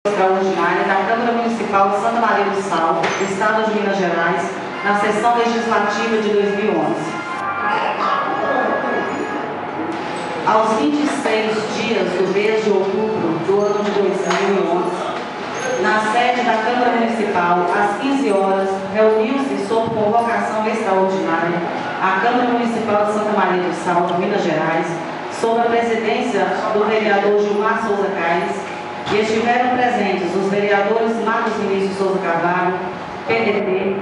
Extraordinária da Câmara Municipal de Santa Maria do Sal, Estado de Minas Gerais, na sessão legislativa de 2011. Aos 26 dias do mês de outubro do ano de 2011, na sede da Câmara Municipal, às 15 horas, reuniu-se sob convocação extraordinária a Câmara Municipal de Santa Maria do Sal, de Minas Gerais, sob a presidência do vereador Gilmar Souza Caires, e estiveram presentes os vereadores Marcos Vinícius Souza Carvalho, PDT,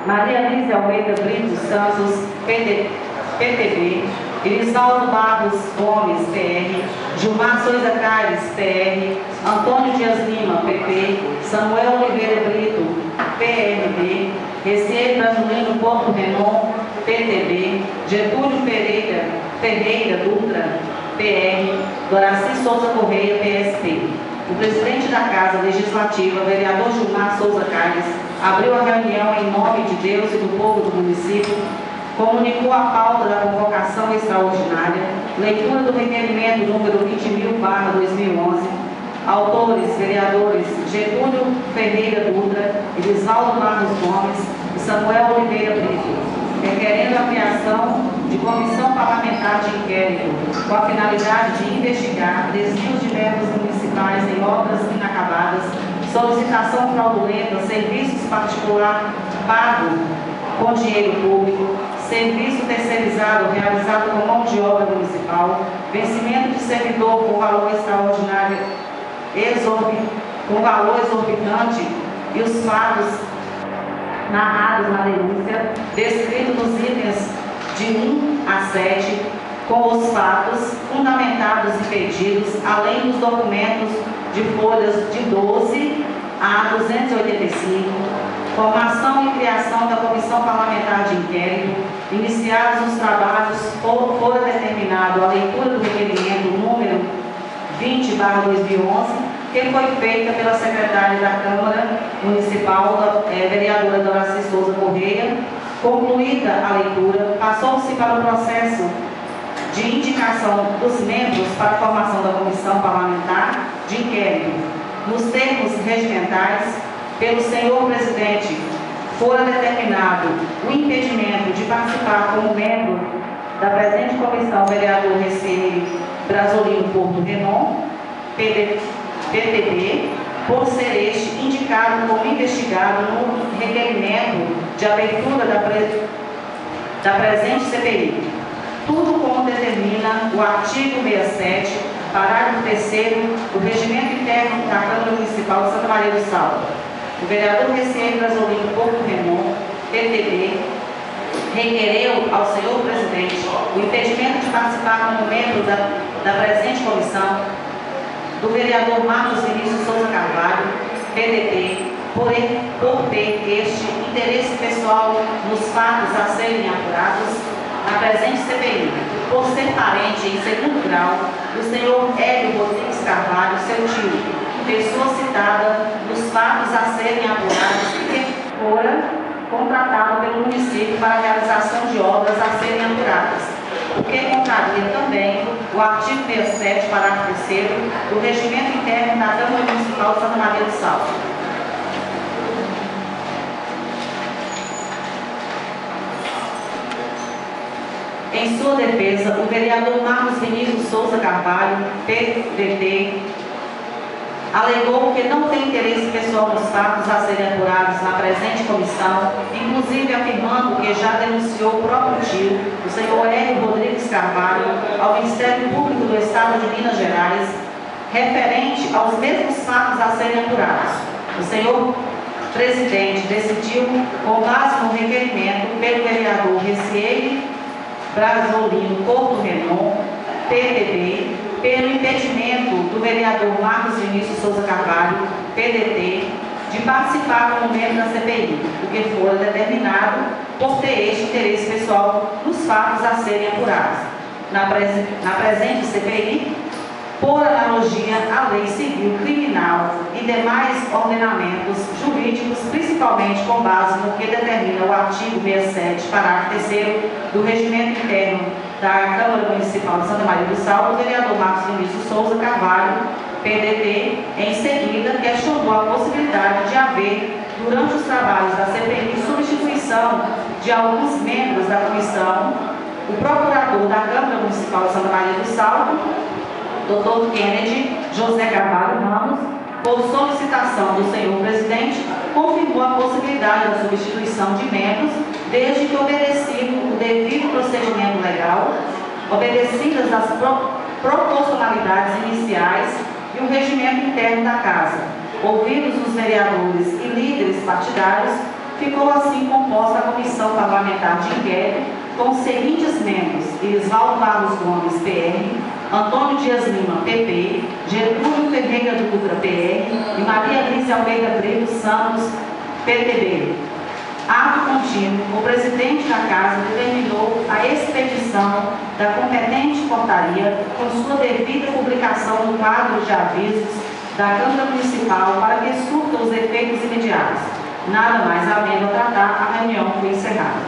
Maria Lízia Almeida Brito Santos, PTB, Elisaldo Barros Gomes, PR, Gilmar Souza Caires, PR, Antônio Dias Lima, PP, Samuel Oliveira Brito, PRB, Receio Brasilino Porto Renon, PTB, Getúlio Ferreira Dutra, PR, Doraci Souza Correia, PSP. O presidente da Casa Legislativa, vereador Gilmar Souza Caires, abriu a reunião em nome de Deus e do povo do município, comunicou a pauta da convocação extraordinária, leitura do requerimento número 20.000/2011, autores, vereadores Getúlio Ferreira Dutra, Elisaldo Barros Gomes e Samuel Oliveira Brito, requerendo a criação de comissão parlamentar de inquérito com a finalidade de investigar desvios de verbas municipais em obras inacabadas, solicitação fraudulenta, serviços particular pago com dinheiro público, serviço terceirizado realizado com mão de obra municipal, vencimento de servidor com valor extraordinário com valor exorbitante e os fatos narrados na denúncia, descritos nos itens de 1 a 7, com os fatos fundamentados e pedidos, além dos documentos de folhas de 12 a 285, formação e criação da Comissão Parlamentar de Inquérito, iniciados os trabalhos, fora determinado a leitura do requerimento número 20/2011, que foi feita pela secretária da Câmara Municipal, vereadora Doraci Souza Correia. Concluída a leitura, passou-se para o processo de indicação dos membros para a formação da Comissão Parlamentar de Inquérito. Nos termos regimentais, pelo senhor presidente, fora determinado o impedimento de participar como membro da presente comissão vereador Receio Brasilino Porto Renon, PTB, por ser este indicado como investigado no requerimento de abertura da presente CPI. Tudo como determina o artigo 67, parágrafo 3º do Regimento Interno da Câmara Municipal de Santa Maria do Sal. O vereador Receio Brasilino Porto Renon, PTB, requereu ao senhor presidente o impedimento de participar como membro da presente comissão do vereador Marcos Vinícius Souza Carvalho, PDT, por ter este interesse pessoal nos fatos a serem apurados na presente CPI, por ser parente em segundo grau do senhor Hélio Rodrigues Carvalho, seu tio, pessoa citada nos fatos a serem apurados e que fora contratado pelo município para a realização de obras a serem apuradas, o que contraria também o artigo 67, parágrafo 3º do Regimento Interno da Câmara Municipal de Santa Maria do Sal. Em sua defesa, o vereador Marcos Vinícius Souza Carvalho, PDT, alegou que não tem interesse pessoal nos fatos a serem apurados na presente comissão, inclusive afirmando que já denunciou o próprio tio, o senhor Hélio Rodrigues Carvalho, ao Ministério Público do Estado de Minas Gerais, referente aos mesmos fatos a serem apurados. O senhor presidente decidiu, com base no requerimento pelo vereador Receio Brasilino Porto Renon, PTB, pelo impedimento do vereador Marcos Vinícius Souza Carvalho, PDT, de participar como membro da CPI, o que for determinado por ter este interesse pessoal nos fatos a serem apurados. Na presente CPI, por analogia à lei civil, criminal e demais ordenamentos jurídicos, principalmente com base no que determina o artigo 67, parágrafo 3º do Regimento Interno da Câmara Municipal de Santa Maria do Sal, o vereador Marcos Vinícius Souza Carvalho, PDT, em seguida questionou durante os trabalhos da CPI, substituição de alguns membros da comissão, o procurador da Câmara Municipal de Santa Maria do Salto, Dr. Kennedy José Carvalho Ramos, por solicitação do senhor presidente, confirmou a possibilidade da substituição de membros, desde que obedecido o devido procedimento legal, obedecidas as proporcionalidades iniciais e o regimento interno da Casa. Ouvidos os vereadores e líderes partidários, ficou assim composta a Comissão Parlamentar de Inquérito com os seguintes membros: Elisvaldo Barros Gomes, PR, Antônio Dias Lima, PP, Getúlio Ferreira Dutra, PR e Maria Alice Almeida Brito Santos, PTB. Ato contínuo, o presidente da Casa determinou a expedição da competente portaria com sua devida publicação no quadro de avisos da Câmara Municipal para que surta os efeitos imediatos. Nada mais havendo a tratar, a reunião foi encerrada.